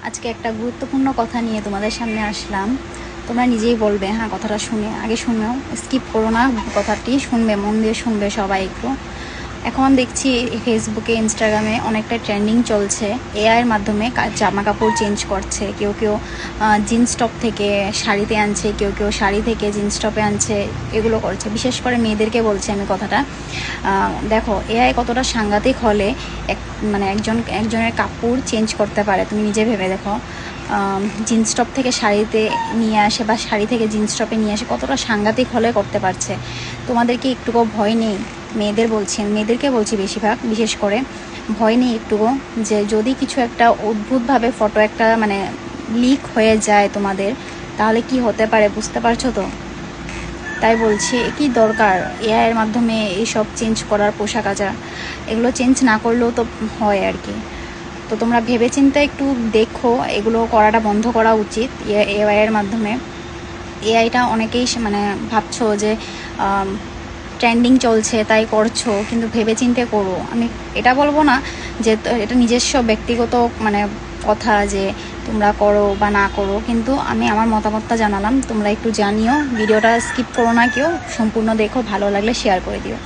আজকে একটা গুরুত্বপূর্ণ কথা নিয়ে তোমাদের সামনে আসলাম। তোমরা নিজেই বলবে হ্যাঁ কথাটা শুনে, আগে শুনেও স্কিপ করো না, কথাটি শুনবে, মন দিয়ে শুনবে সবাই একটু। এখন দেখছি ফেসবুকে ইনস্টাগ্রামে অনেকটা ট্রেন্ডিং চলছে, এআইয়ের মাধ্যমে জামা কাপড় চেঞ্জ করছে। কেউ কেউ জিন্স টপ থেকে শাড়িতে আনছে, কেউ কেউ শাড়ি থেকে জিন্স টপে আনছে, এগুলো করছে। বিশেষ করে মেয়েদেরকে বলছি আমি কথাটা। দেখো এআই কতটা সাংঘাতিক হলে একজনের কাপড় চেঞ্জ করতে পারে, তুমি নিজে ভেবে দেখো। জিন্স টপ থেকে শাড়িতে নিয়ে আসে বা শাড়ি থেকে জিন্স টপে নিয়ে আসে, কতটা সাংঘাতিক হলে করতে পারছে। তোমাদেরকে একটুকু ভয় নেই? মেয়েদেরকে বলছি বেশিরভাগ, বিশেষ করে ভয় নেই একটুকু যে যদি কিছু একটা অদ্ভুতভাবে ফটো একটা লিক হয়ে যায় তোমাদের, তাহলে কি হতে পারে বুঝতে পারছো তো? তাই বলছি কি দরকার এআইয়ের মাধ্যমে এইসব চেঞ্জ করার, পোশাক আচার এগুলো চেঞ্জ না করলেও তো হয় আর কি। তো তোমরা ভেবেচিন্তে একটু দেখো, এগুলো করাটা বন্ধ করা উচিত এআইয়ের মাধ্যমে। এআইটা অনেকেই ভাবছো যে ট্রেন্ডিং চলছে তাই করছো, কিন্তু ভেবেচিন্তে করো। আমি এটা বলবো না যে এটা নিজস্ব ব্যক্তিগত কথা যে তোমরা করো বা না করো, কিন্তু আমি আমার মতামতটা জানালাম, তোমরা একটু জানিও। ভিডিওটা স্কিপ করো না, কেউ সম্পূর্ণ দেখো, ভালো লাগলে শেয়ার করে দিও।